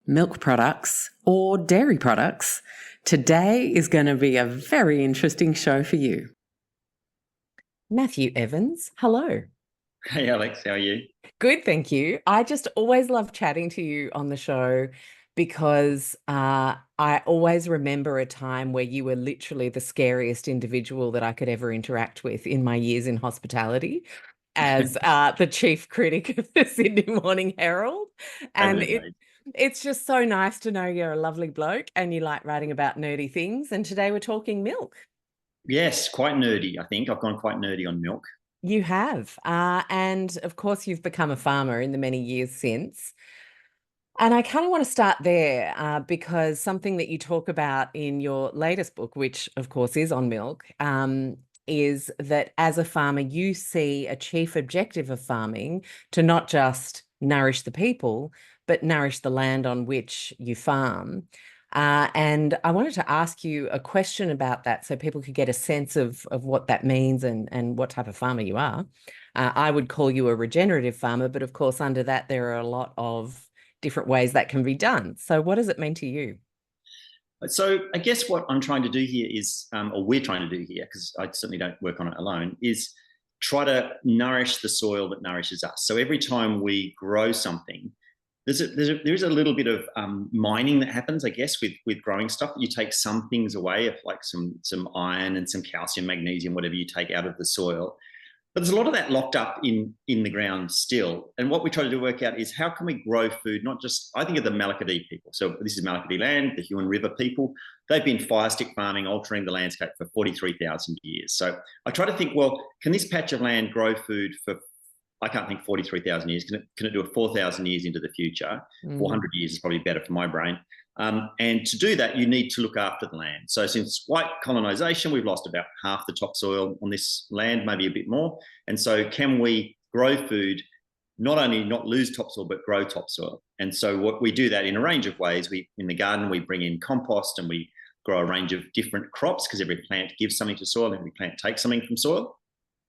milk products, or dairy products, today is going to be a very interesting show for you. Matthew Evans, hello. Hey Alex, how are you? Good, thank you. I just always love chatting to you on the show because I always remember a time where you were literally the scariest individual that I could ever interact with in my years in hospitality as the chief critic of the Sydney Morning Herald. And Days. it's just so nice to know you're a lovely bloke and you like writing about nerdy things. And today we're talking milk. Yes, quite nerdy, I think. I've gone quite nerdy on milk. You have. And of course, you've become a farmer in the many years since. And I kind of want to start there because something that you talk about in your latest book, which of course is on milk, is that as a farmer, you see a chief objective of farming to not just nourish the people, but nourish the land on which you farm. And I wanted to ask you a question about that so people could get a sense of what that means and what type of farmer you are. I would call you a regenerative farmer, but of course, under that, there are a lot of different ways that can be done. So what does it mean to you? So I guess what I'm trying to do here is, or we're trying to do here, because I certainly don't work on it alone, is try to nourish the soil that nourishes us. So every time we grow something, there is a little bit of mining that happens, I guess, with growing stuff. You take some things away, like some iron and some calcium, magnesium, whatever you take out of the soil. But there's a lot of that locked up in the ground still. And what we try to do work out is how can we grow food, not just, I think of the Malacadee people. So this is Malacadee land, the Huon River people. They've been fire stick farming, altering the landscape for 43,000 years. So I try to think, well, can this patch of land grow food for, I can't think 43,000 years. Can it do it 4,000 years into the future? 400 years is probably better for my brain. And to do that, you need to look after the land. So since white colonisation, we've lost about half the topsoil on this land, maybe a bit more. And so can we grow food, not only not lose topsoil, but grow topsoil? And so what we do that in a range of ways. In the garden, we bring in compost and we grow a range of different crops because every plant gives something to soil and every plant takes something from soil.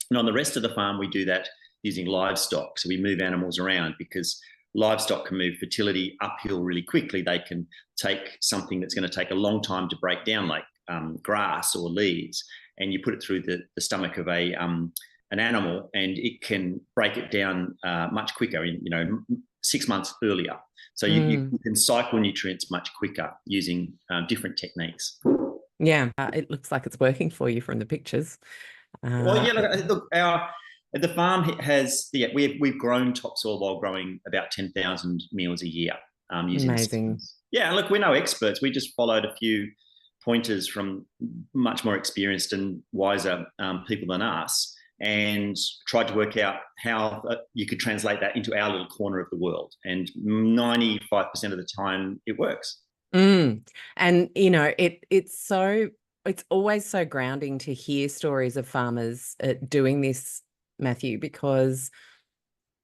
And on the rest of the farm, we do that using livestock. So we move animals around because livestock can move fertility uphill really quickly. They can take something that's going to take a long time to break down, like grass or leaves, and you put it through the stomach of an animal, and it can break it down much quicker, 6 months earlier. So you can cycle nutrients much quicker using different techniques. Yeah, it looks like it's working for you from the pictures. Well, yeah, look, the farm has, we've grown topsoil while growing about 10,000 meals a year using amazing. systems. Yeah, look, we're no experts. We just followed a few pointers from much more experienced and wiser people than us and tried to work out how you could translate that into our little corner of the world. And 95% of the time it works. And, it's always so grounding to hear stories of farmers doing this, Matthew, because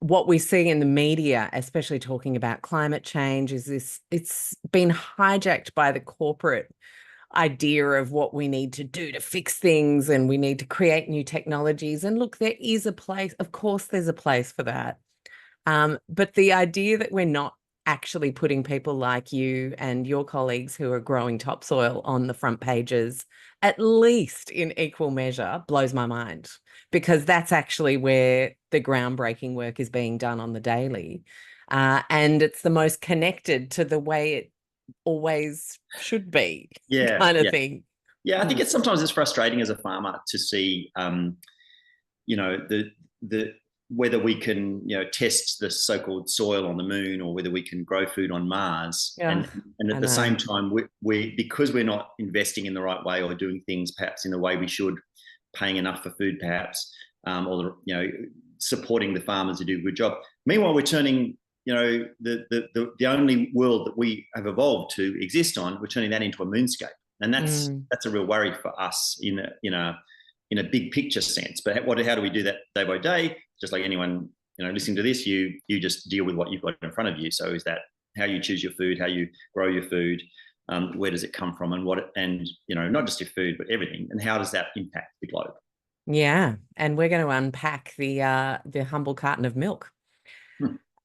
what we see in the media, especially talking about climate change, is it's been hijacked by the corporate idea of what we need to do to fix things and we need to create new technologies. And look, there is a place, of course, there's a place for that. But the idea that we're not actually putting people like you and your colleagues who are growing topsoil on the front pages, at least in equal measure, blows my mind, because that's actually where the groundbreaking work is being done on the daily. And it's the most connected to the way it always should be, kind of thing. Yeah, I think sometimes it's frustrating as a farmer to see, the whether we can, test the so-called soil on the moon or whether we can grow food on Mars. Yeah, and at the same time, because we're not investing in the right way or doing things perhaps in the way we should, paying enough for food perhaps, or supporting the farmers who do a good job. Meanwhile, we're turning, the only world that we have evolved to exist on, we're turning that into a moonscape. And that's a real worry for us in a big picture sense. But how do we do that day by day? Just like anyone, listening to this, you just deal with what you've got in front of you. So is that how you choose your food, how you grow your food, where does it come from, and not just your food, but everything, and how does that impact the globe? Yeah, and we're going to unpack the humble carton of milk.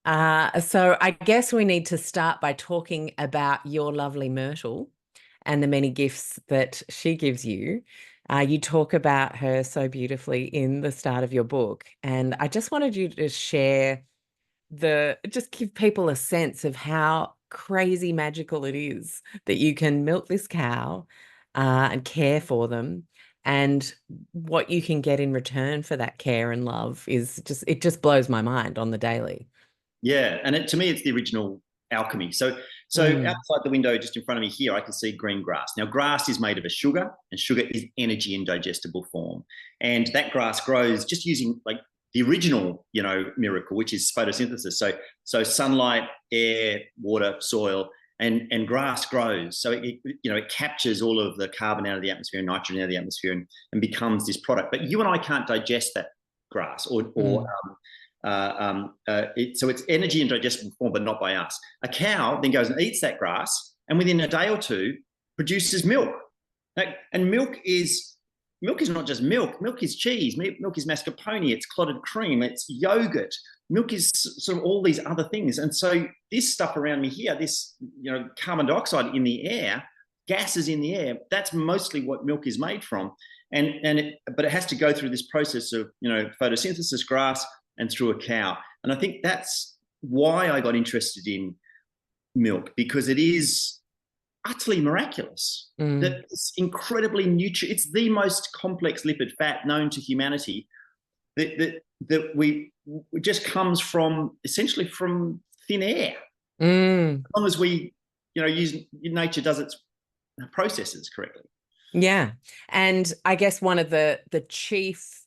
So I guess we need to start by talking about your lovely Myrtle and the many gifts that she gives you. You talk about her so beautifully in the start of your book, and I just wanted you to share just give people a sense of how crazy magical it is that you can milk this cow and care for them. And what you can get in return for that care and love is it just blows my mind on the daily. Yeah, and to me, it's the original alchemy. So Mm, outside the window, just in front of me here, I can see green grass. Now, grass is made of a sugar, and sugar is energy in digestible form. And that grass grows just using like the original, miracle, which is photosynthesis. So sunlight, air, water, soil, and grass grows. So it captures all of the carbon out of the atmosphere, and nitrogen out of the atmosphere, and becomes this product. But you and I can't digest that grass or mm, so it's energy in digestible form, but not by us. A cow then goes and eats that grass, and within a day or two produces milk. And milk is not just milk. Milk is cheese. Milk is mascarpone. It's clotted cream. It's yogurt. Milk is sort of all these other things. And so this stuff around me here, this carbon dioxide in the air, gases in the air, that's mostly what milk is made from. But it has to go through this process of photosynthesis, grass, and through a cow. And I think that's why I got interested in milk, because it is utterly miraculous. mm. That it's incredibly nutritious. It's the most complex lipid fat known to humanity. That we just comes from essentially from thin air. Mm. As long as we use nature does its processes correctly. Yeah. And I guess one of the chief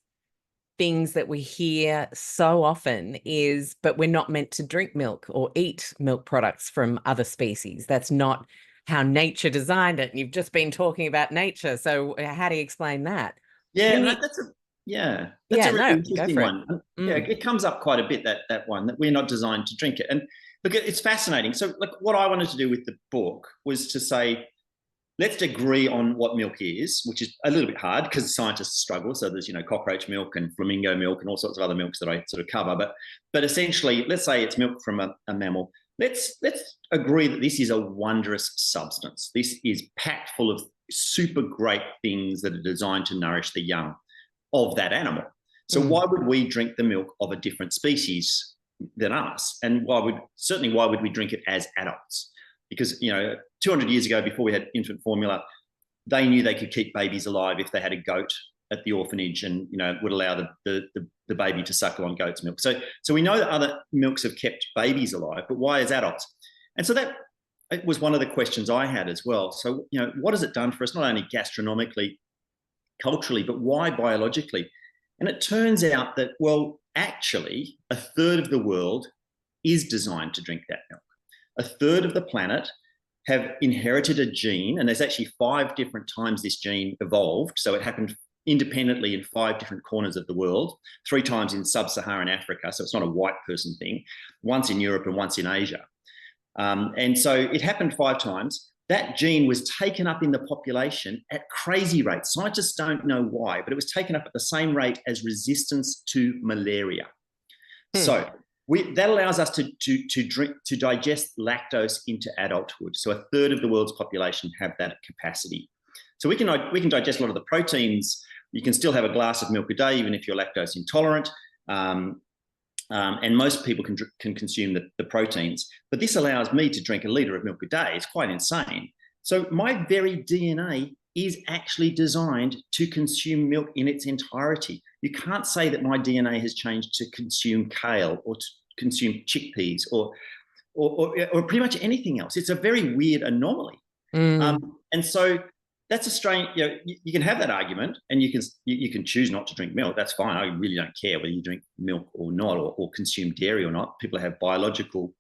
things that we hear so often is, but we're not meant to drink milk or eat milk products from other species. That's not how nature designed it. And you've just been talking about nature. So how do you explain that? Yeah, When no, you, that's yeah, a really no, go interesting for it. one. Yeah, Mm, it comes up quite a bit, that one, that we're not designed to drink it. And look, it's fascinating. So like what I wanted to do with the book was to say, let's agree on what milk is, which is a little bit hard because scientists struggle. So there's cockroach milk and flamingo milk and all sorts of other milks that I sort of cover. But essentially, let's say it's milk from a mammal. Let's agree that this is a wondrous substance. This is packed full of super great things that are designed to nourish the young of that animal. So mm, why would we drink the milk of a different species than us? And why would we drink it as adults? Because 200 years ago, before we had infant formula, they knew they could keep babies alive if they had a goat at the orphanage, and would allow the baby to suckle on goat's milk. So we know that other milks have kept babies alive, but why as adults? And so that it was one of the questions I had as well. So what has it done for us, not only gastronomically, culturally, but why biologically? And it turns out that, well, actually, a third of the world is designed to drink that milk. A third of the planet have inherited a gene, and there's actually 5 different times this gene evolved. So it happened independently in 5 different corners of the world, 3 times in sub-Saharan Africa. So it's not a white person thing, once in Europe and once in Asia. And so it happened 5 times. That gene was taken up in the population at crazy rates. Scientists don't know why, but it was taken up at the same rate as resistance to malaria. mm. So that allows us to digest lactose into adulthood. So a third of the world's population have that capacity. So we can digest a lot of the proteins. You can still have a glass of milk a day, even if you're lactose intolerant. And most people can consume the proteins. But this allows me to drink a litre of milk a day. It's quite insane. So my very DNA is actually designed to consume milk in its entirety. You can't say that my DNA has changed to consume kale or to consume chickpeas or pretty much anything else. It's a very weird anomaly. Mm. And so that's a strange, you can have that argument, and you can choose not to drink milk. That's fine. I really don't care whether you drink milk or not, or consume dairy or not. People have biological,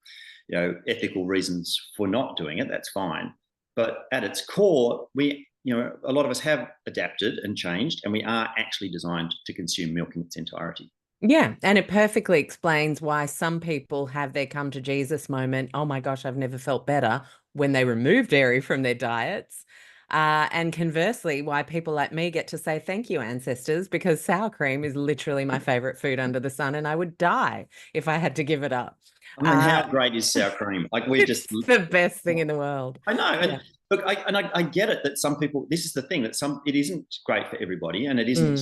ethical reasons for not doing it. That's fine. But at its core, a lot of us have adapted and changed, and we are actually designed to consume milk in its entirety. Yeah, and it perfectly explains why some people have their come to Jesus moment. Oh my gosh, I've never felt better when they remove dairy from their diets. And conversely, why people like me get to say thank you, ancestors, because sour cream is literally my favorite food under the sun, and I would die if I had to give it up. I mean, how great is sour cream? Like we're just, It's the best thing in the world. I know. And Yeah. look, I get it that some people, this is the thing that it isn't great for everybody. And it isn't,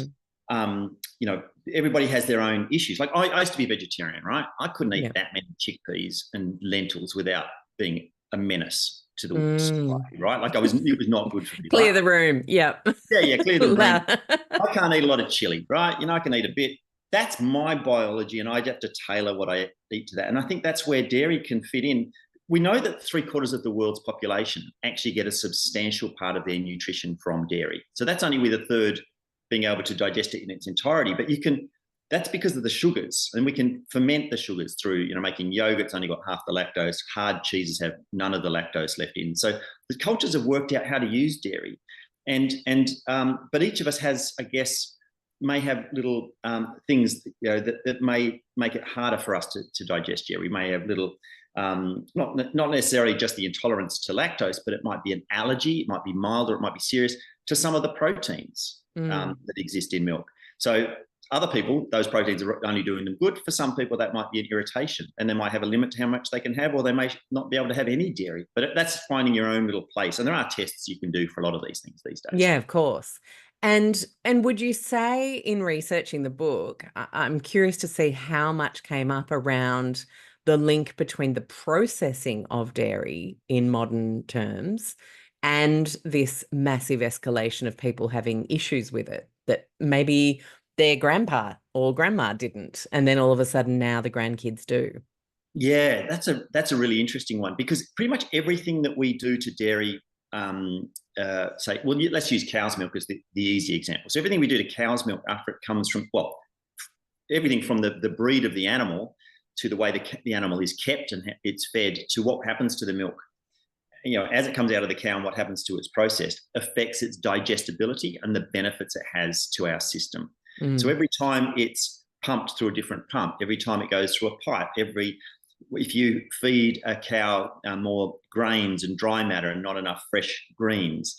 Mm. you know, everybody has their own issues. Like I used to be a vegetarian, right? I couldn't eat Yeah. that many chickpeas and lentils without being a menace to the Mm. society, right? Like it was not good for me. Clear Like, the room. Yep. yeah, clear the room. I can't eat a lot of chili, right? You know, I can eat a bit. That's my biology, and I have to tailor what I eat to that. And I think that's where dairy can fit in. We know that 3/4 of the world's population actually get a substantial part of their nutrition from dairy. So that's only with a third being able to digest it in its entirety. But that's because of the sugars, and we can ferment the sugars through, you know, making yogurt's only got half the lactose. Hard cheeses have none of the lactose left in. So the cultures have worked out how to use dairy, but each of us has, I guess, may have little things, you know, that may make it harder for us to digest dairy. We may have little, not necessarily just the intolerance to lactose, but it might be an allergy. It might be mild, or it might be serious to some of the proteins that exist in milk. So other people, those proteins are only doing them good. For some people, that might be an irritation, and they might have a limit to how much they can have, or they may not be able to have any dairy. But that's finding your own little place. And there are tests you can do for a lot of these things these days. Yeah, of course. And would you say in researching the book, I'm curious to see how much came up around the link between the processing of dairy in modern terms and this massive escalation of people having issues with it that maybe their grandpa or grandma didn't, and then all of a sudden now the grandkids do? Yeah, that's a really interesting one, because pretty much everything that we do to dairy, let's use cow's milk as the easy example. So everything we do to cow's milk after it comes from, well, everything from the breed of the animal to the way the animal is kept and it's fed, to what happens to the milk, you know, as it comes out of the cow and what happens to its process, affects its digestibility and the benefits it has to our system. So every time it's pumped through a different pump, every time it goes through a pipe, if you feed a cow more grains and dry matter and not enough fresh greens,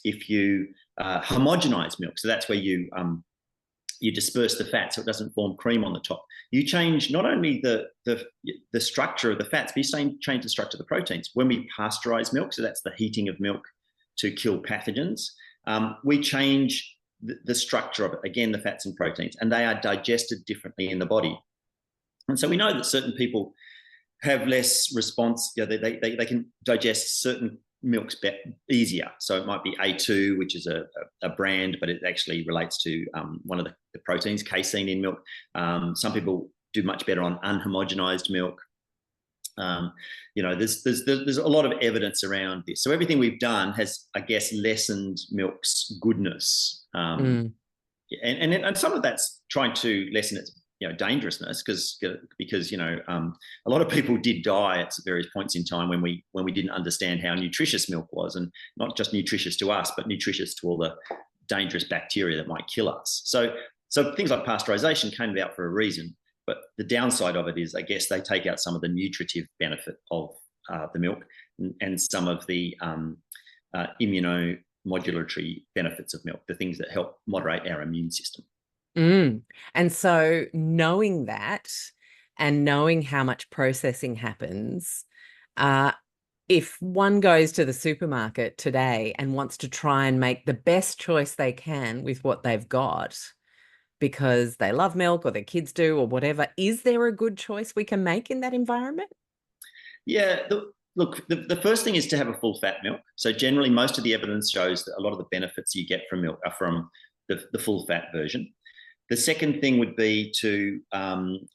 if you homogenize milk, so that's where you disperse the fat so it doesn't form cream on the top, you change not only the structure of the fats, but you change the structure of the proteins. When we pasteurize milk, so that's the heating of milk to kill pathogens, we change the structure of it, again, the fats and proteins, and they are digested differently in the body. And so we know that certain people have less response, you know, they can digest certain milks easier. So it might be A2, which is a brand, but it actually relates to one of the proteins, casein in milk. Some people do much better on unhomogenized milk. You know, there's a lot of evidence around this. So everything we've done has, I guess, lessened milk's goodness. And some of that's trying to lessen its, you know, dangerousness, because you know, a lot of people did die at various points in time when we didn't understand how nutritious milk was, and not just nutritious to us, but nutritious to all the dangerous bacteria that might kill us. So things like pasteurization came about for a reason, but the downside of it is, I guess, they take out some of the nutritive benefit of the milk and some of the immunomodulatory benefits of milk, the things that help moderate our immune system. And so knowing that, and knowing how much processing happens, if one goes to the supermarket today and wants to try and make the best choice they can with what they've got, because they love milk or their kids do or whatever, is there a good choice we can make in that environment? Yeah, look, the first thing is to have a full fat milk. So generally, most of the evidence shows that a lot of the benefits you get from milk are from the full fat version. The second thing would be to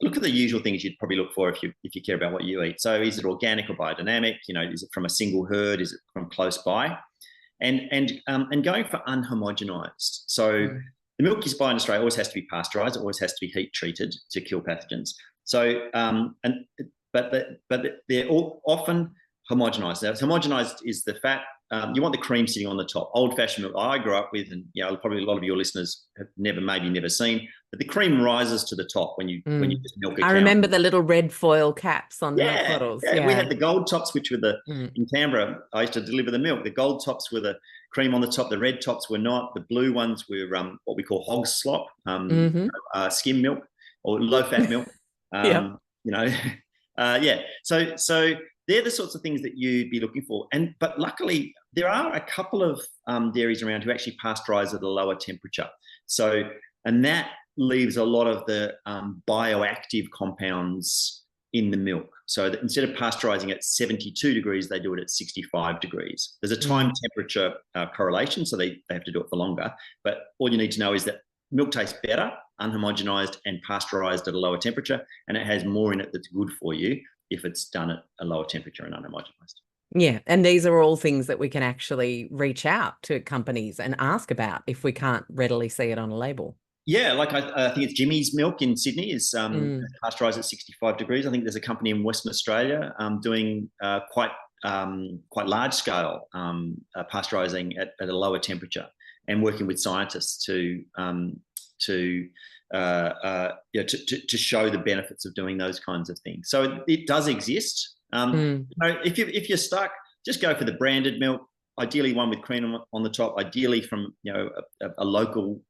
look for the usual things you'd probably look for if you care about what you eat. So is it organic or biodynamic? You know, is it from a single herd? Is it from close by? And going for unhomogenized. So the milk you buy in Australia always has to be pasteurized. It always has to be heat treated to kill pathogens. So but they're all often homogenized. Now, homogenized is the fat. You want the cream sitting on the top. Old-fashioned milk I grew up with, and you know, probably a lot of your listeners have never seen, but the cream rises to the top when you just milk a cow. I remember the little red foil caps on the milk bottles. Yeah, we had the gold tops, which were in Canberra. I used to deliver the milk. The gold tops were the cream on the top. The red tops were not. The blue ones were what we call hog slop, skim milk or low-fat milk. Yep. You know. Yeah. So they're the sorts of things that you'd be looking for. But luckily, there are a couple of dairies around who actually pasteurize at a lower temperature. And that leaves a lot of the bioactive compounds in the milk. So that instead of pasteurizing at 72 degrees, they do it at 65 degrees. There's a time temperature correlation, so they have to do it for longer. But all you need to know is that milk tastes better, unhomogenized and pasteurized at a lower temperature, and it has more in it that's good for you if it's done at a lower temperature and unhomogenized. Yeah. And these are all things that we can actually reach out to companies and ask about if we can't readily see it on a label. Yeah, like I think it's Jimmy's Milk in Sydney is pasteurised at 65 degrees. I think there's a company in Western Australia doing quite large scale pasteurising at a lower temperature and working with scientists to show the benefits of doing those kinds of things. So it does exist. If you're stuck, just go for the branded milk. Ideally, one with cream on the top. Ideally, from a local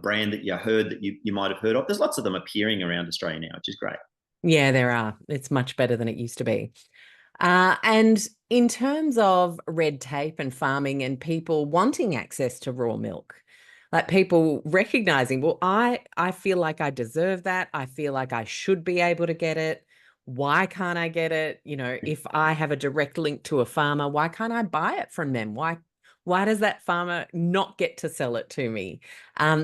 brand that you might have heard of. There's lots of them appearing around Australia now, which is great. Yeah, there are. It's much better than it used to be. And in terms of red tape and farming and people wanting access to raw milk, like people recognizing, well, I feel like I deserve that. I feel like I should be able to get it. Why can't I get it? If I have a direct link to a farmer, why can't I buy it from them? Why does that farmer not get to sell it to me?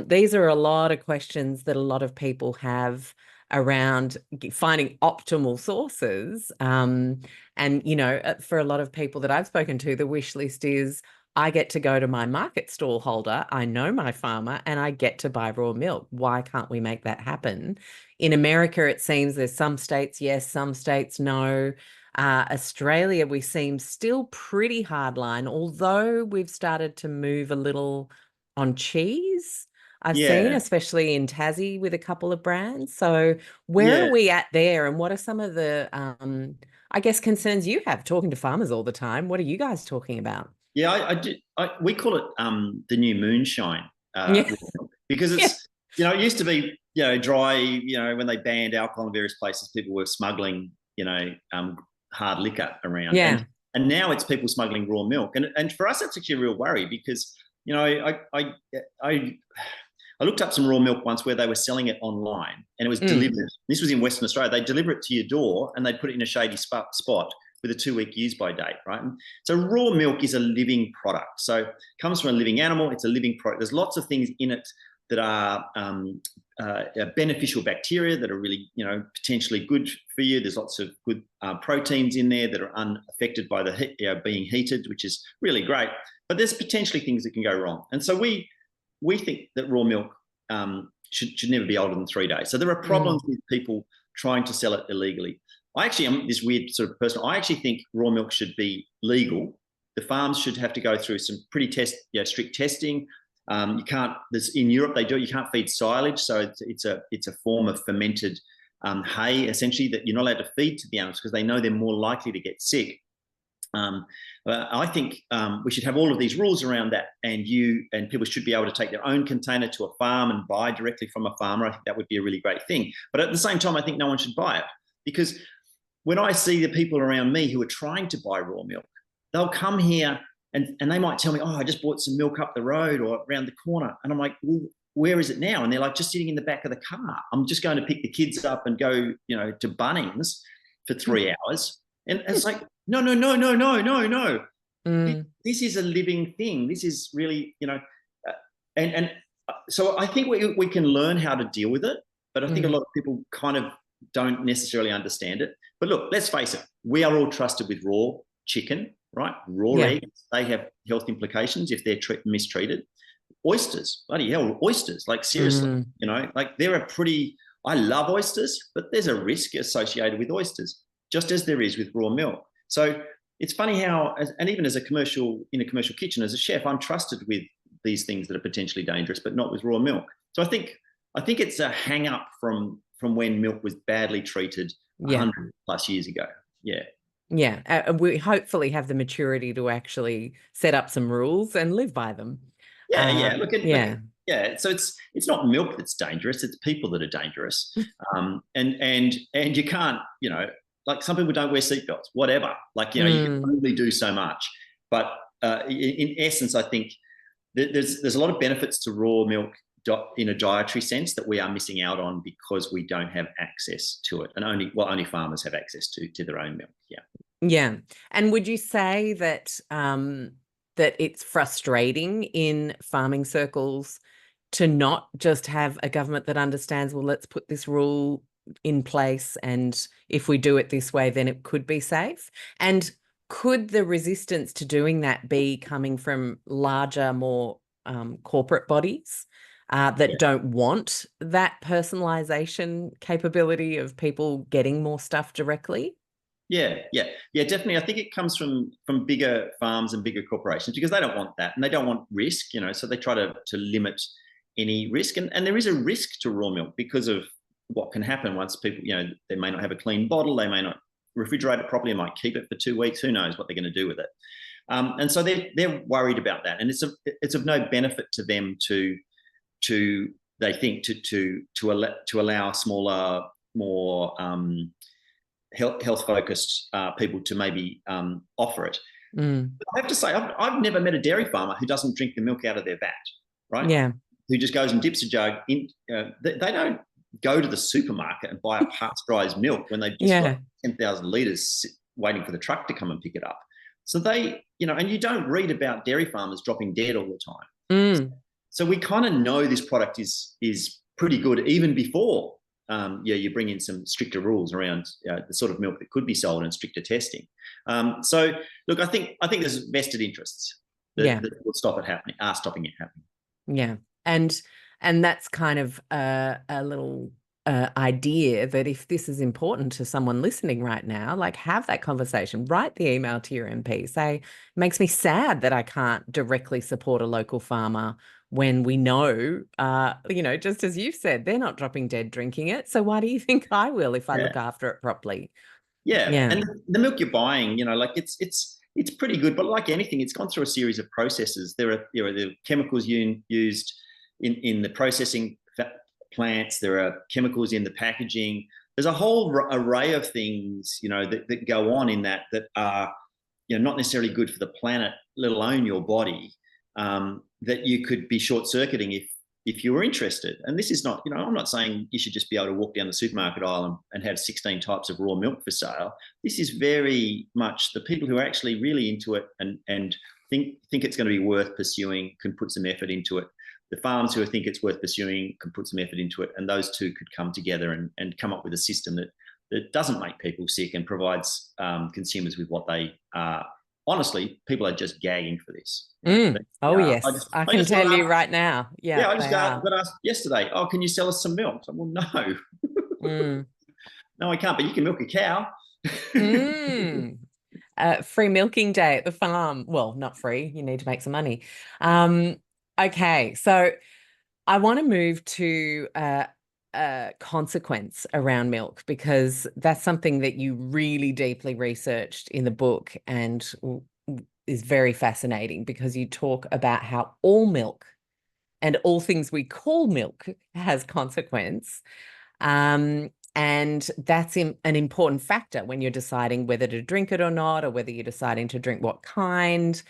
These are a lot of questions that a lot of people have around finding optimal sources. For a lot of people that I've spoken to, the wish list is, I get to go to my market stall holder, I know my farmer, and I get to buy raw milk. Why can't we make that happen? In America, it seems there's some states yes, some states no. Australia, we seem still pretty hardline, although we've started to move a little on cheese. I've seen, especially in Tassie with a couple of brands. So where are we at there? And what are some of the, I guess, concerns you have talking to farmers all the time? What are you guys talking about? Yeah, we call it the new moonshine because it's, it used to be, dry, when they banned alcohol in various places, people were smuggling, hard liquor around. Yeah. And now it's people smuggling raw milk. And for us, that's actually a real worry because, I looked up some raw milk once where they were selling it online and it was delivered. This was in Western Australia. They deliver it to your door and they put it in a shady spot with a 2-week use-by date, right? And so raw milk is a living product. So it comes from a living animal. It's a living product. There's lots of things in it that are beneficial bacteria that are really, potentially good for you. There's lots of good proteins in there that are unaffected by the heat, being heated, which is really great. But there's potentially things that can go wrong. And so we think that raw milk should never be older than 3 days. So there are problems with people trying to sell it illegally. I'm this weird sort of person. I actually think raw milk should be legal. The farms should have to go through some pretty strict testing. You can't. In Europe they do. You can't feed silage, so it's a form of fermented hay essentially that you're not allowed to feed to the animals because they know they're more likely to get sick. I think we should have all of these rules around that, and people should be able to take their own container to a farm and buy directly from a farmer. I think that would be a really great thing. But at the same time, I think no one should buy it because when I see the people around me who are trying to buy raw milk, they'll come here and they might tell me, oh, I just bought some milk up the road or around the corner. And I'm like, well, where is it now? And they're like, just sitting in the back of the car. I'm just going to pick the kids up and go, to Bunnings for 3 hours. And it's like, no. This is a living thing. This is really, so I think we can learn how to deal with it. But I think a lot of people kind of don't necessarily understand it. But look, let's face it. We are all trusted with raw chicken, right? Raw eggs. They have health implications if they're mistreated. Oysters, bloody hell, oysters. Like seriously, they're I love oysters, but there's a risk associated with oysters, just as there is with raw milk. So it's funny how, and even in a commercial kitchen, as a chef, I'm trusted with these things that are potentially dangerous, but not with raw milk. So I think it's a hang up from when milk was badly treated 100 plus years ago. Yeah. Yeah. We hopefully have the maturity to actually set up some rules and live by them. Yeah. Look. So it's not milk that's dangerous; it's people that are dangerous. And you can't, like some people don't wear seatbelts, whatever. Like, you can only do so much. But in essence, I think there's a lot of benefits to raw milk in a dietary sense that we are missing out on because we don't have access to it, and only farmers have access to their own milk. Yeah. And would you say that that it's frustrating in farming circles to not just have a government that understands, well, let's put this rule in place, and if we do it this way, then it could be safe? And could the resistance to doing that be coming from larger, more corporate bodies that don't want that personalization capability of people getting more stuff directly? Yeah, definitely. I think it comes from bigger farms and bigger corporations because they don't want that and they don't want risk, so they try to limit any risk. And there is a risk to raw milk because of what can happen once people, they may not have a clean bottle, they may not refrigerate it properly, might keep it for 2 weeks, who knows what they're going to do with it. And so they're worried about that. And it's of no benefit to them to they think to allow smaller, more health focused people to maybe offer it. I have to say, I've never met a dairy farmer who doesn't drink the milk out of their vat, right? Yeah. Who just goes and dips a jug in. They don't go to the supermarket and buy a pasteurized milk when they've just got 10,000 litres waiting for the truck to come and pick it up. So they, and you don't read about dairy farmers dropping dead all the time. So we kind of know this product is pretty good even before you bring in some stricter rules around the sort of milk that could be sold and stricter testing. So look, I think there's vested interests that will stop it happening, are stopping it happening. Yeah. And that's kind of a little idea that if this is important to someone listening right now, like, have that conversation, write the email to your MP, say, it makes me sad that I can't directly support a local farmer when we know, just as you've said, they're not dropping dead drinking it. So why do you think I will if I look after it properly? Yeah. And the milk you're buying, like it's pretty good, but like anything, it's gone through a series of processes. There are the chemicals used in the processing plants. There are chemicals in the packaging. There's a whole array of things, that go on in that are, not necessarily good for the planet, let alone your body, that you could be short-circuiting if you were interested. And this is not, I'm not saying you should just be able to walk down the supermarket aisle and have 16 types of raw milk for sale. This is very much the people who are actually really into it and think it's going to be worth pursuing can put some effort into it. The farms who think it's worth pursuing can put some effort into it. And those two could come together and come up with a system that doesn't make people sick and provides consumers with what they are. Honestly, people are just gagging for this. Yes, I can tell you right now. Yeah, I just got asked yesterday, oh, can you sell us some milk? I said, well, no. No, I can't, but you can milk a cow. Free milking day at the farm. Well, not free. You need to make some money. Okay, so I want to move to consequence around milk, because that's something that you really deeply researched in the book and is very fascinating, because you talk about how all milk and all things we call milk has consequence. And that's an important factor when you're deciding whether to drink it or not, or whether you're deciding to drink what kind.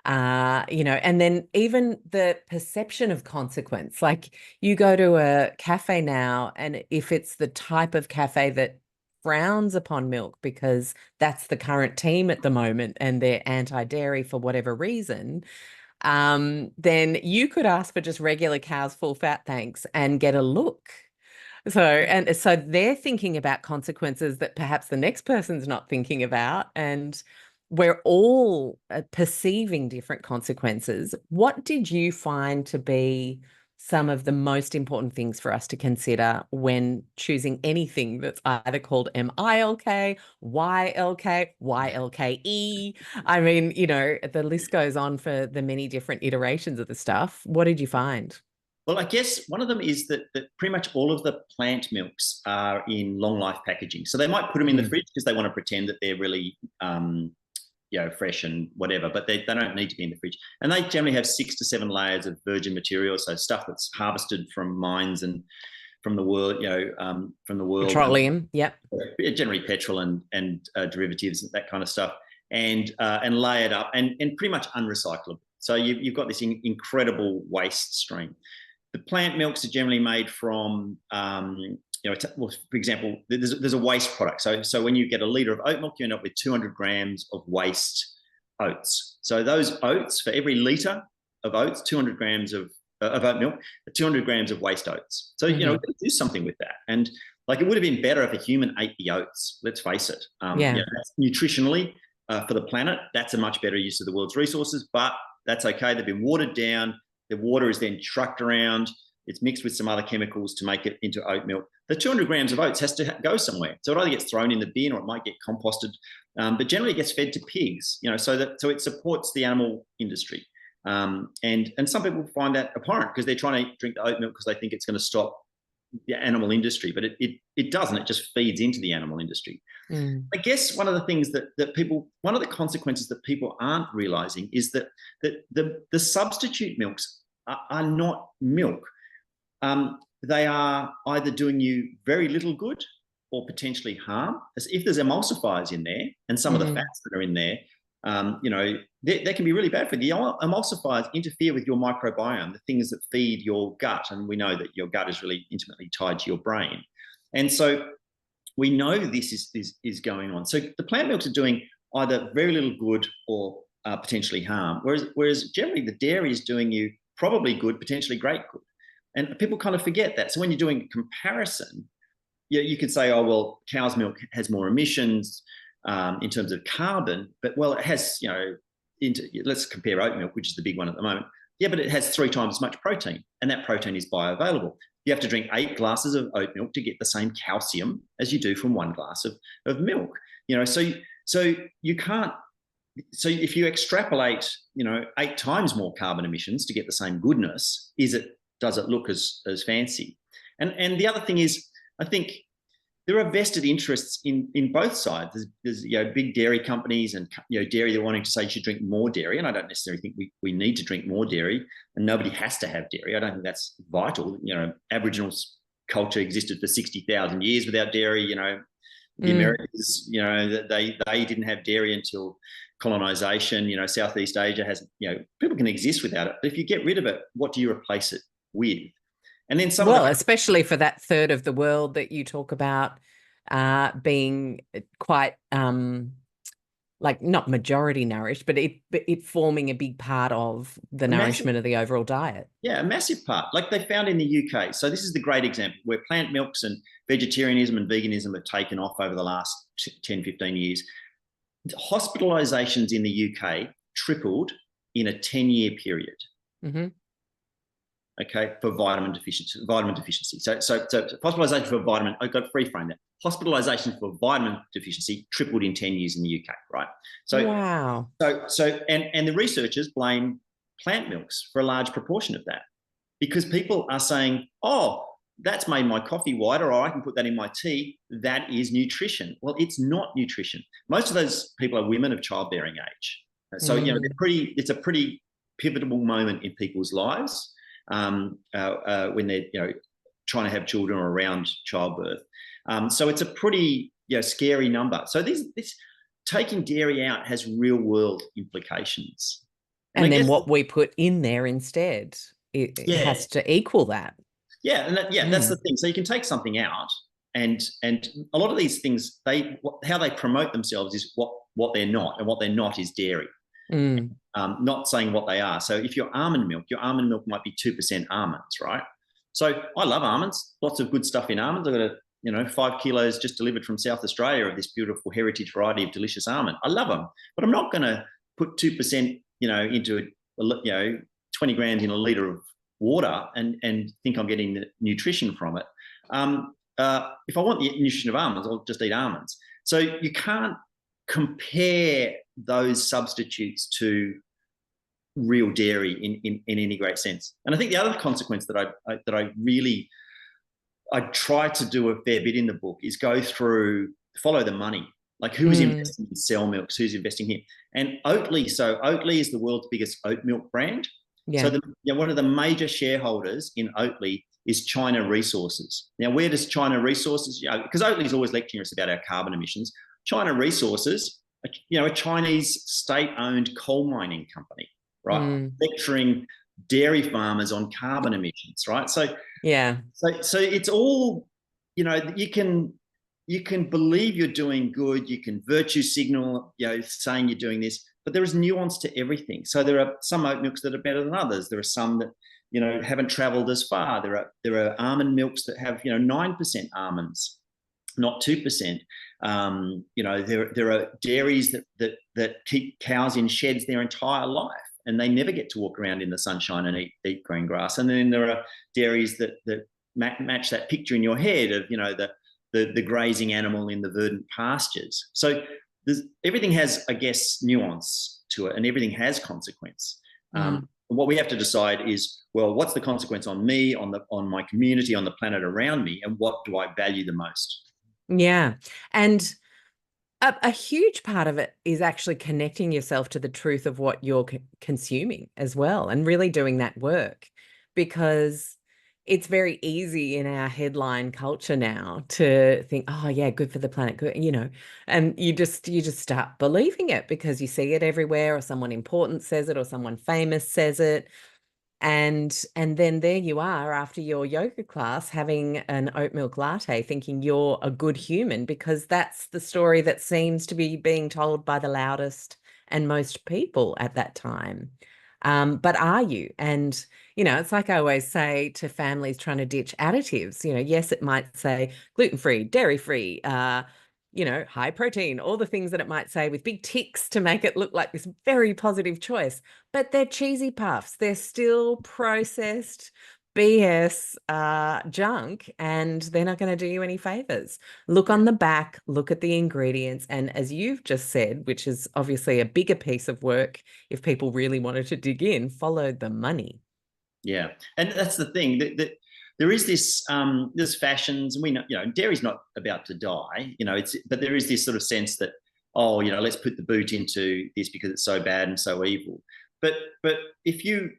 And then even the perception of consequence, like you go to a cafe now, and if it's the type of cafe that frowns upon milk because that's the current team at the moment and they're anti-dairy for whatever reason, then you could ask for just regular cow's full fat, thanks, and get a look. So they're thinking about consequences that perhaps the next person's not thinking about, and we're all perceiving different consequences. What did you find to be some of the most important things for us to consider when choosing anything that's either called MILK, YLK, YLKE? I mean, the list goes on for the many different iterations of the stuff. What did you find? Well, I guess one of them is that pretty much all of the plant milks are in long life packaging. So they might put them in the fridge because they want to pretend that they're really fresh and whatever, but they don't need to be in the fridge. And they generally have 6 to 7 layers of virgin material, so stuff that's harvested from mines and from the world, from the world. Petroleum, yep. Generally petrol and derivatives and that kind of stuff, and lay it up and pretty much unrecyclable. So you've got this incredible waste stream. The plant milks are generally made from, for example, there's a waste product. So when you get a litre of oat milk, you end up with 200 grams of waste oats. So those oats, for every litre of oats, 200 grams of oat milk, 200 grams of waste oats. So, we've got to do something with that. And like, it would have been better if a human ate the oats, let's face it. Nutritionally, for the planet, that's a much better use of the world's resources, but that's okay. They've been watered down. The water is then trucked around. It's mixed with some other chemicals to make it into oat milk. The 200 grams of oats has to go somewhere. So it either gets thrown in the bin or it might get composted, but generally it gets fed to pigs, so it supports the animal industry. And some people find that abhorrent because they're trying to drink the oat milk because they think it's going to stop the animal industry, but it doesn't. It just feeds into the animal industry. I guess one of the things one of the consequences that people aren't realizing is that the substitute milks are not milk. They are either doing you very little good or potentially harm. As if there's emulsifiers in there, and some of the fats that are in there, they can be really bad for you. The emulsifiers interfere with your microbiome, the things that feed your gut, and we know that your gut is really intimately tied to your brain. And so we know this is going on. So the plant milks are doing either very little good or potentially harm, whereas generally the dairy is doing you probably good, potentially great good. And people kind of forget that. So when you're doing a comparison, you could say, oh, well, cow's milk has more emissions in terms of carbon, but well, it has, let's compare oat milk, which is the big one at the moment. Yeah, but it has 3 times as much protein, and that protein is bioavailable. You have to drink 8 glasses of oat milk to get the same calcium as you do from 1 glass of milk. So you can't. So if you extrapolate, 8 times more carbon emissions to get the same goodness, does it look as fancy? And the other thing is, I think there are vested interests in both sides. There's big dairy companies and dairy that are wanting to say you should drink more dairy, and I don't necessarily think we need to drink more dairy, and nobody has to have dairy. I don't think that's vital. Aboriginal culture existed for 60,000 years without dairy. The Americans, they didn't have dairy until colonization. Southeast Asia hasn't. People can exist without it, but if you get rid of it, what do you replace it with? And then especially for that third of the world that you talk about being quite like not majority nourished, but it forming a big part of the nourishment of the overall diet. Yeah, a massive part. Like they found in the UK. So this is the great example where plant milks and vegetarianism and veganism have taken off over the last 10, 15 years. Hospitalizations in the UK tripled in a 10-year period. Okay, for vitamin deficiency. So hospitalisation for vitamin, I've got to reframe that. Hospitalisation for vitamin deficiency tripled in 10 years in the UK, right? So wow. So and the researchers blame plant milks for a large proportion of that, because people are saying, oh, that's made my coffee whiter, or I can put that in my tea. That is nutrition. Well, it's not nutrition. Most of those people are women of childbearing age. So it's a pretty pivotal moment in people's lives. When they're trying to have children or around childbirth. So it's a pretty scary number. So this taking dairy out has real world implications. And then what we put in there instead, it has to equal that. Yeah, and that's the thing. So you can take something out, and a lot of these things, how they promote themselves is what they're not, and what they're not is dairy. Not saying what they are. So if you're almond milk, your almond milk might be 2% almonds, right? So I love almonds, lots of good stuff in almonds. I've got 5 kilos just delivered from South Australia of this beautiful heritage variety of delicious almond. I love them, but I'm not going to put 2%, into 20 grams in a litre of water and think I'm getting the nutrition from it. If I want the nutrition of almonds, I'll just eat almonds. So you can't compare those substitutes to real dairy in any great sense. And I think the other consequence that I try to do a fair bit in the book is follow the money. Like who is investing in cell milks, who's investing here? And Oatly, so Oatly is the world's biggest oat milk brand. Yeah. So one of the major shareholders in Oatly is China Resources. Now, where does China Resources, because Oatley's always lecturing us about our carbon emissions. China Resources, a Chinese state-owned coal mining company, right? Lecturing dairy farmers on carbon emissions, right? So it's all, you can believe you're doing good, you can virtue signal, saying you're doing this, but there is nuance to everything. So there are some oat milks that are better than others. There are some that haven't traveled as far. There are almond milks that have 9% almonds, not 2%. There are dairies that keep cows in sheds their entire life, and they never get to walk around in the sunshine and eat green grass. And then there are dairies that match that picture in your head of the grazing animal in the verdant pastures. So everything has, I guess, nuance to it, and everything has consequence. What we have to decide is, well, what's the consequence on me, on my community, on the planet around me, and what do I value the most? Yeah. And a huge part of it is actually connecting yourself to the truth of what you're consuming as well, and really doing that work, because it's very easy in our headline culture now to think, oh yeah, good for the planet, good, and you just start believing it because you see it everywhere, or someone important says it, or someone famous says it. And then there you are after your yoga class having an oat milk latte thinking you're a good human, because that's the story that seems to be being told by the loudest and most people at that time. But are you? And, it's like I always say to families trying to ditch additives, yes, it might say gluten-free, dairy-free, high protein, all the things that it might say with big ticks to make it look like this very positive choice. But they're cheesy puffs. They're still processed BS junk, and they're not going to do you any favors. Look on the back, look at the ingredients. And as you've just said, which is obviously a bigger piece of work, if people really wanted to dig in, follow the money. Yeah. And that's the thing, that there is this fashions, and we know, dairy's not about to die, but there is this sort of sense that, let's put the boot into this because it's so bad and so evil. But if you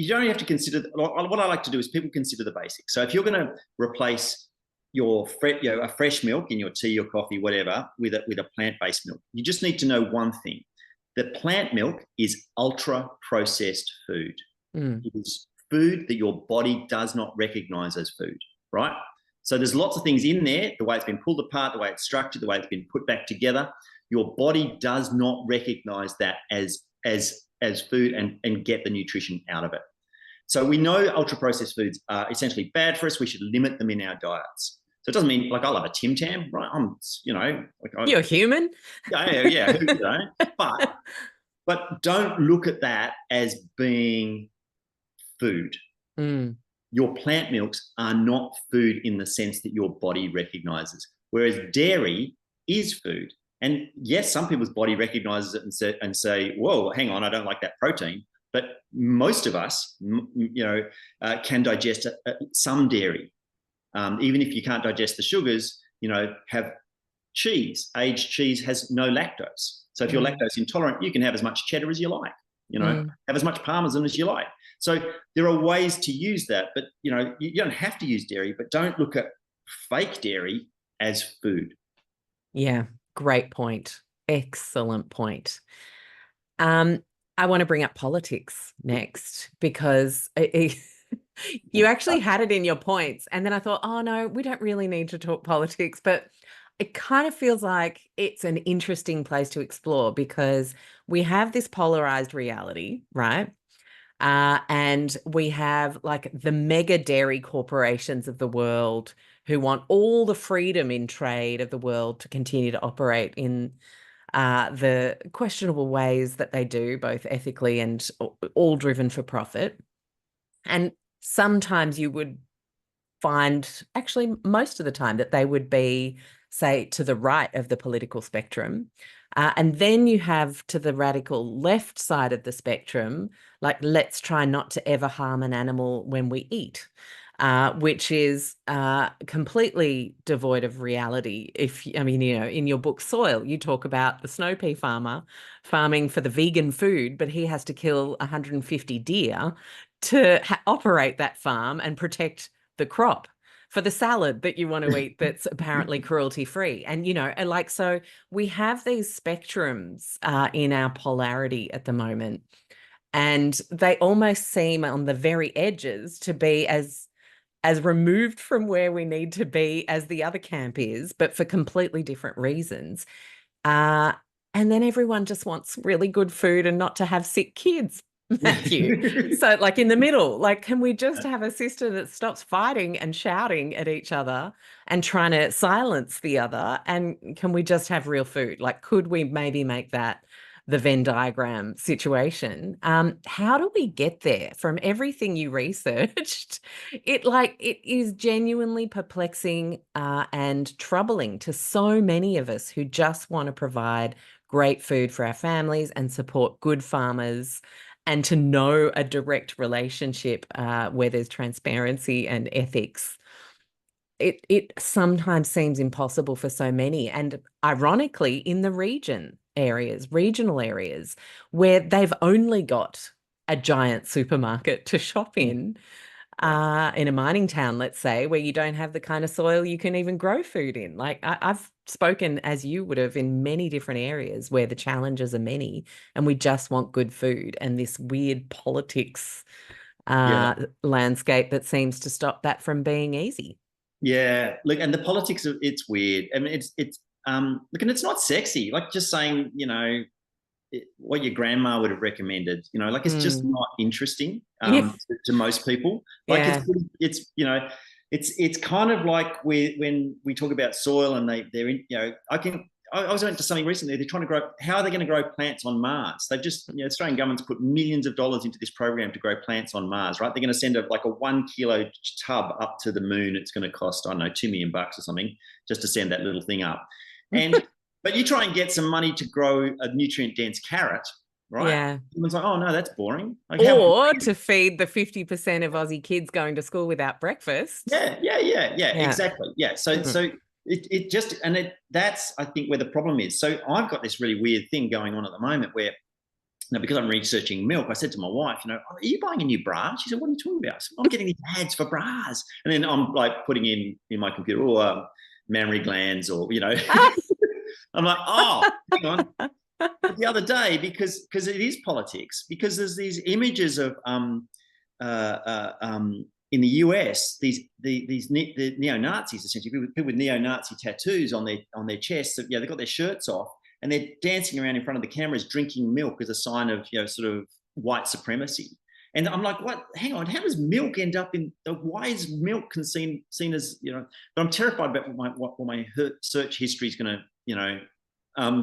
don't have to consider, what I like to do is people consider the basics. So if you're going to replace a fresh milk in your tea or coffee, whatever, with a plant-based milk, you just need to know one thing: that plant milk is ultra processed food. It is food that your body does not recognize as food, right? So there's lots of things in there, the way it's been pulled apart, the way it's structured, the way it's been put back together. Your body does not recognize that as food and get the nutrition out of it. So we know ultra-processed foods are essentially bad for us. We should limit them in our diets. So it doesn't mean, like, I love a Tim Tam, right? You're human. Yeah. But don't look at that as being food. Your plant milks are not food in the sense that your body recognizes, whereas dairy is food. And yes, some people's body recognizes it and say, whoa, hang on, I don't like that protein. But most of us, can digest some dairy. Even if you can't digest the sugars, have cheese. Aged cheese has no lactose. So if you're lactose intolerant, you can have as much cheddar as you like, have as much parmesan as you like. So there are ways to use that, but you don't have to use dairy, but don't look at fake dairy as food. Yeah, great point. Excellent point. I want to bring up politics next, because you actually had it in your points, and then I thought, oh no, we don't really need to talk politics, but it kind of feels like it's an interesting place to explore, because we have this polarized reality, right? And we have like the mega dairy corporations of the world who want all the freedom in trade of the world to continue to operate in the questionable ways that they do, both ethically and all driven for profit. And sometimes you would find, actually most of the time, that they would be, say, to the right of the political spectrum. And then you have to the radical left side of the spectrum, like, let's try not to ever harm an animal when we eat, which is completely devoid of reality. In your book Soil, you talk about the snow pea farmer farming for the vegan food, but he has to kill 150 deer to operate that farm and protect the crop, for the salad that you want to eat that's apparently cruelty free. And, like, so we have these spectrums in our polarity at the moment, and they almost seem on the very edges to be as removed from where we need to be as the other camp is, but for completely different reasons. Uh, and then everyone just wants really good food and not to have sick kids, Matthew. So, like, in the middle, like, can we just have a system that stops fighting and shouting at each other and trying to silence the other? And can we just have real food? Like, could we maybe make that the Venn diagram situation? How do we get there? From everything you researched, it is genuinely perplexing and troubling to so many of us who just want to provide great food for our families and support good farmers, and to know a direct relationship where there's transparency and ethics. It sometimes seems impossible for so many. And ironically, in the regional areas where they've only got a giant supermarket to shop in a mining town, let's say, where you don't have the kind of soil you can even grow food in. Like, I've spoken, as you would have, in many different areas where the challenges are many, and we just want good food, and this weird politics landscape that semes to stop that from being easy. Yeah, look, and the politics of it's weird. I mean, it's look, and it's not sexy. Like, just saying, what your grandma would have recommended. Like, it's just not interesting to most people. Like, Yeah. it's kind of like when we talk about soil and they're in. I was went to something recently. They're trying to grow. How are they going to grow plants on Mars? They've just, Australian government's put millions of dollars into this program to grow plants on Mars, right? They're going to send a 1 kilo tub up to the moon. It's going to cost, I don't know, $2 million or something just to send that little thing up. But you try and get some money to grow a nutrient dense carrot, right? Yeah. Everyone's like, oh no, that's boring. Like, Or to feed the 50% of Aussie kids going to school without breakfast. Yeah, exactly. Yeah. So it just, and that's, I think, where the problem is. So I've got this really weird thing going on at the moment where, because I'm researching milk, I said to my wife, are you buying a new bra? She said, what are you talking about? I said, I'm getting these ads for bras. And then I'm like putting in my computer, mammary glands, or, I'm like, oh, hang on. The other day, because it is politics, because there's these images of in the US, the neo-Nazis, essentially people with neo-Nazi tattoos on their chests. They've got their shirts off and they're dancing around in front of the cameras, drinking milk as a sign of sort of white supremacy. And I'm like, what? Hang on, how does milk end up in? Why is milk seen as But I'm terrified about what my search history is going to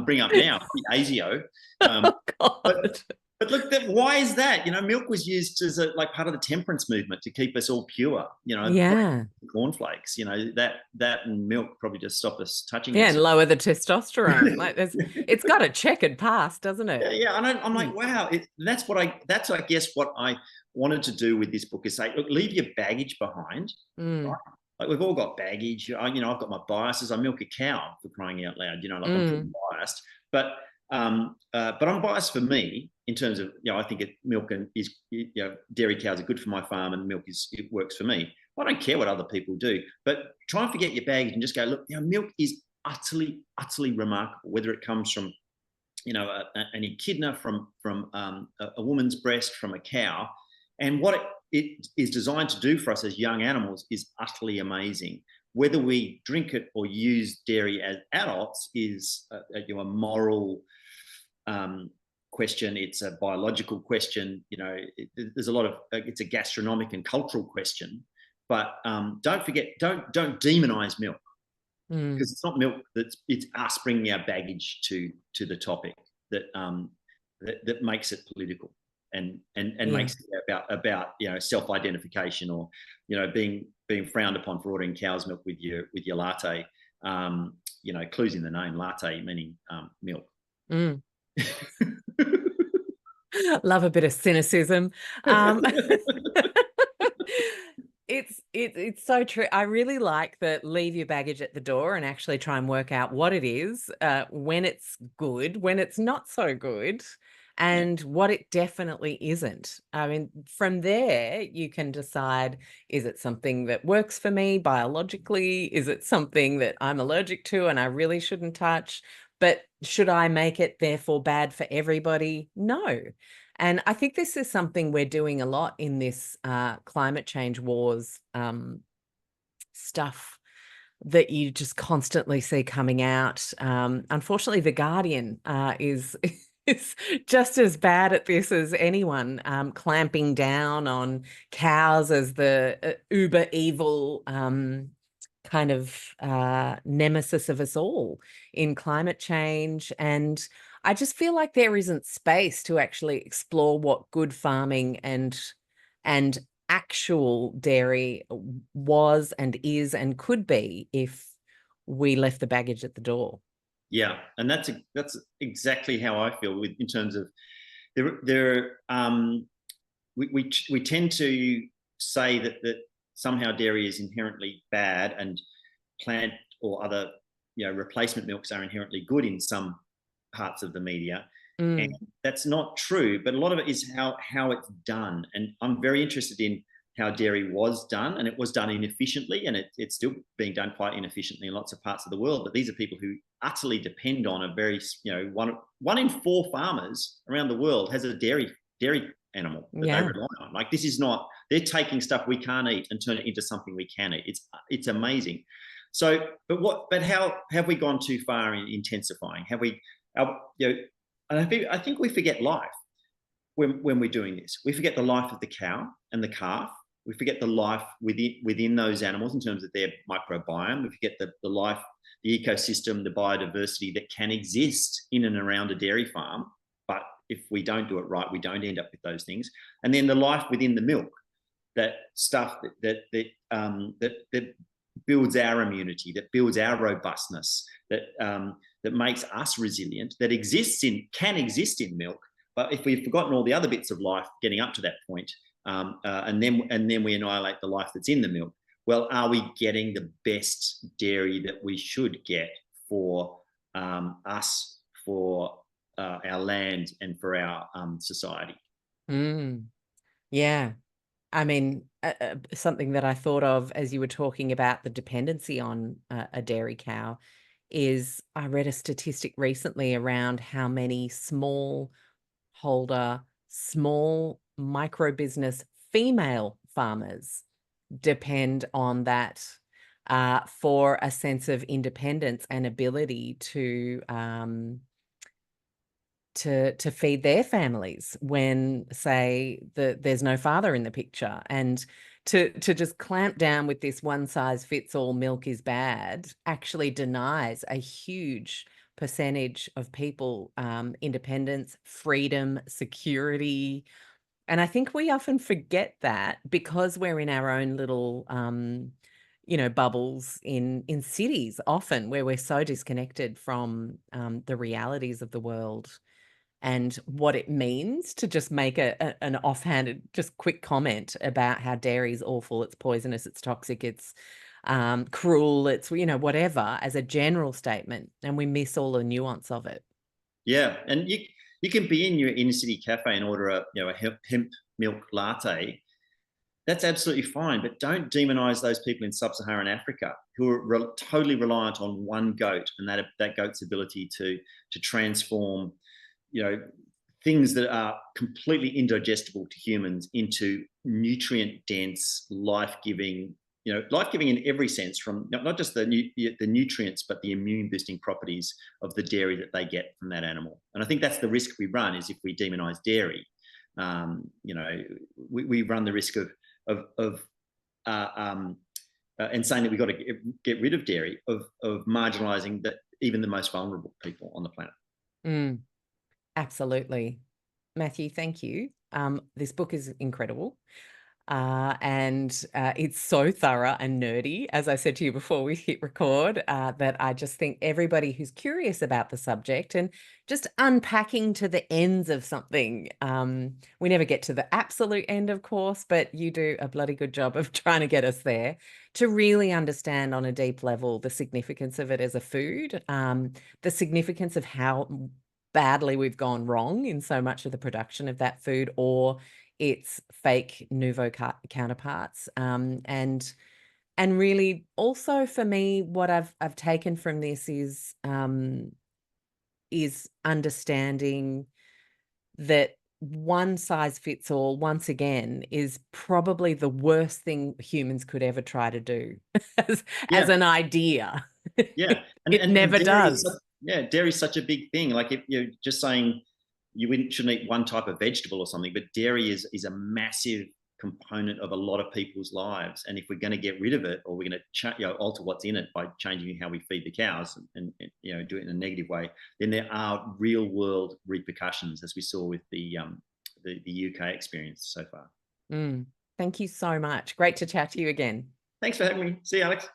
bring up now. ASIO. Oh, God. But look, why is that? Milk was used as part of the temperance movement to keep us all pure. Yeah. Cornflakes. That and milk probably just stop us touching. Yeah, and lower the testosterone. Like, it's got a checkered past, doesn't it? Yeah. And I'm like, wow. That's I guess what I wanted to do with this book is say, look, leave your baggage behind. Right? Like, we've all got baggage. I've got my biases. I milk a cow, for crying out loud. I'm pretty biased, but I'm biased for me in terms of, I think milk is, dairy cows are good for my farm, and milk it works for me. I don't care what other people do, but try and forget your baggage and just go, look, milk is utterly, utterly remarkable, whether it comes from, an echidna, from a woman's breast, from a cow, and what it is designed to do for us as young animals is utterly amazing. Whether we drink it or use dairy as adults is a moral question. It's a biological question. There's a lot of it's a gastronomic and cultural question. But don't forget, don't demonize milk, because it's not milk. It's us bringing our baggage to the topic that makes it political and makes it about self-identification, or being frowned upon for ordering cow's milk with your latte. Clues in the name, latte meaning milk. Love a bit of cynicism. It's so true. I really like that leave your baggage at the door and actually try and work out what it is, when it's good, when it's not so good, and what it definitely isn't. I mean, from there, you can decide, is it something that works for me biologically? Is it something that I'm allergic to and I really shouldn't touch? But should I make it therefore bad for everybody? No. And I think this is something we're doing a lot in this climate change wars stuff that you just constantly see coming out. Unfortunately, The Guardian is is just as bad at this as anyone, clamping down on cows as the uber evil kind of nemesis of us all in climate change. And I just feel like there isn't space to actually explore what good farming and actual dairy was and is and could be if we left the baggage at the door. Yeah, and that's exactly how I feel with in terms of there. We tend to say that somehow dairy is inherently bad and plant or other replacement milks are inherently good in some parts of the media. And that's not true, but a lot of it is how it's done. And I'm very interested in how dairy was done, and it was done inefficiently, and it's still being done quite inefficiently in lots of parts of the world. But these are people who utterly depend on a very, one in 4 farmers around the world has a dairy animal that they rely on. Like, this is not, they're taking stuff we can't eat and turn it into something we can eat. It's amazing. So, but how have we gone too far in intensifying? Have we, I think we forget life when we're doing this. We forget the life of the cow and the calf. We forget the life within those animals in terms of their microbiome. We forget the life, the ecosystem, the biodiversity that can exist in and around a dairy farm. But if we don't do it right, we don't end up with those things. And then the life within the milk, that stuff that builds our immunity, that builds our robustness, that makes us resilient, that can exist in milk. But if we've forgotten all the other bits of life getting up to that point, and then we annihilate the life that's in the milk, well, are we getting the best dairy that we should get for us, for our land, and for our society? Yeah. I mean, something that I thought of as you were talking about the dependency on a dairy cow is I read a statistic recently around how many small micro business female farmers depend on that for a sense of independence and ability to feed their families when, say, there's no father in the picture. And to just clamp down with this one size fits all, milk is bad, actually denies a huge percentage of people independence, freedom, security. And I think we often forget that because we're in our own little bubbles in cities often, where we're so disconnected from the realities of the world and what it means to just make an offhanded, just quick comment about how dairy is awful, it's poisonous, it's toxic, it's cruel, it's, whatever, as a general statement. And we miss all the nuance of it. Yeah. And you can be in your inner city cafe and order a hemp milk latte. That's absolutely fine, but don't demonize those people in sub-Saharan Africa who are totally reliant on one goat and that goat's ability to transform things that are completely indigestible to humans into nutrient dense, life-giving in every sense, from not just the nutrients, but the immune boosting properties of the dairy that they get from that animal. And I think that's the risk we run, is if we demonize dairy, we run the risk of and saying that we've got to get rid of dairy, of marginalizing even the most vulnerable people on the planet. Absolutely. Matthew, thank you. This book is incredible. And it's so thorough and nerdy, as I said to you before we hit record, that I just think everybody who's curious about the subject and just unpacking to the ends of something, we never get to the absolute end, of course, but you do a bloody good job of trying to get us there to really understand on a deep level the significance of it as a food, the significance of how badly we've gone wrong in so much of the production of that food, or its fake nouveau counterparts. And really also for me, what I've taken from this is understanding that one size fits all, once again, is probably the worst thing humans could ever try to do as an idea. Yeah. It never does. Dairy is such a big thing. Like, if you're just saying shouldn't eat one type of vegetable or something, but dairy is a massive component of a lot of people's lives. And if we're going to get rid of it, or we're going to alter what's in it by changing how we feed the cows and do it in a negative way, then there are real world repercussions, as we saw with the UK experience so far. Thank you so much. Great to chat to you again. Thanks for having me. See you, Alex.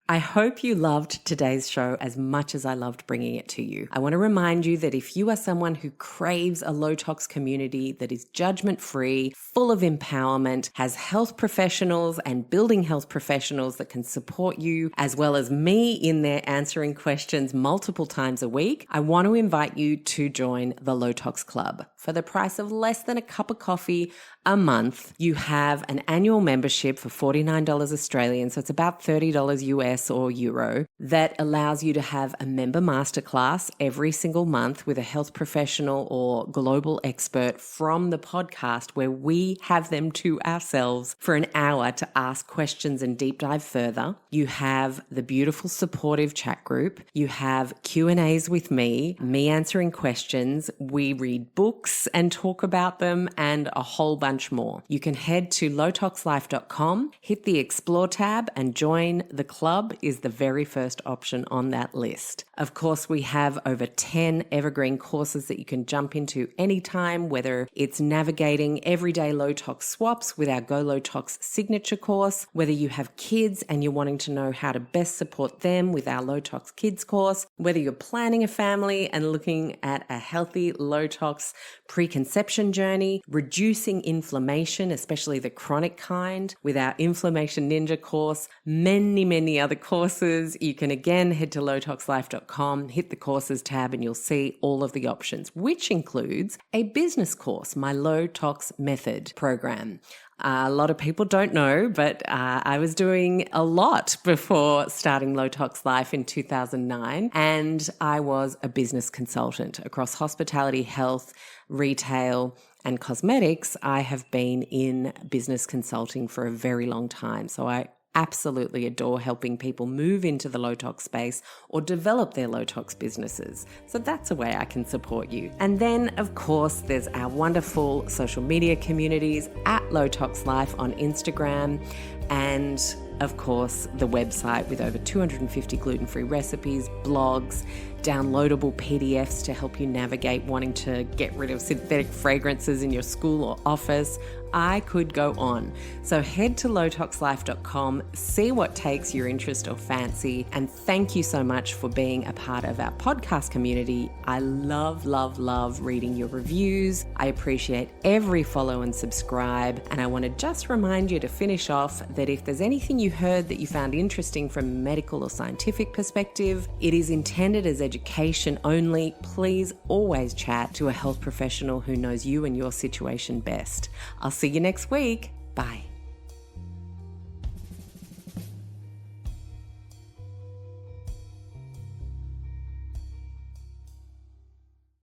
I hope you loved today's show as much as I loved bringing it to you. I want to remind you that if you are someone who craves a low tox community that is judgment-free, full of empowerment, has health professionals and building health professionals that can support you, as well as me in there answering questions multiple times a week, I want to invite you to join the Low Tox Club. For the price of less than a cup of coffee a month, you have an annual membership for $49 Australian, so it's about $30 US or euro, that allows you to have a member masterclass every single month with a health professional or global expert from the podcast, where we have them to ourselves for an hour to ask questions and deep dive further. You have the beautiful supportive chat group. You have Q&As with me answering questions. We read books and talk about them, and a whole bunch more. You can head to lowtoxlife.com, hit the explore tab, and join the club is the very first option on that list. Of course, we have over 10 evergreen courses that you can jump into anytime, whether it's navigating everyday low tox swaps with our Go Low Tox signature course, whether you have kids and you're wanting to know how to best support them with our Low Tox Kids course, whether you're planning a family and looking at a healthy low tox preconception journey, reducing inflammation, especially the chronic kind, with our Inflammation Ninja course, many other courses. You can again head to lowtoxlife.com, hit the courses tab, and you'll see all of the options, which includes a business course, my Low Tox Method program. A lot of people don't know, but I was doing a lot before starting Low Tox Life in 2009, and I was a business consultant across hospitality, health, retail, and cosmetics. I have been in business consulting for a very long time, so I absolutely adore helping people move into the low tox space or develop their low tox businesses. So that's a way I can support you. And then, of course, there's our wonderful social media communities at Low Tox Life on Instagram, and of course, the website with over 250 gluten-free recipes, blogs, downloadable PDFs to help you navigate wanting to get rid of synthetic fragrances in your school or office. I could go on. So head to lowtoxlife.com, see what takes your interest or fancy, and thank you so much for being a part of our podcast community. I love reading your reviews. I appreciate every follow and subscribe, and I want to just remind you to finish off that if there's anything you heard that you found interesting from a medical or scientific perspective, it is intended as education only. Please always chat to a health professional who knows you and your situation best. I'll see you next week. Bye.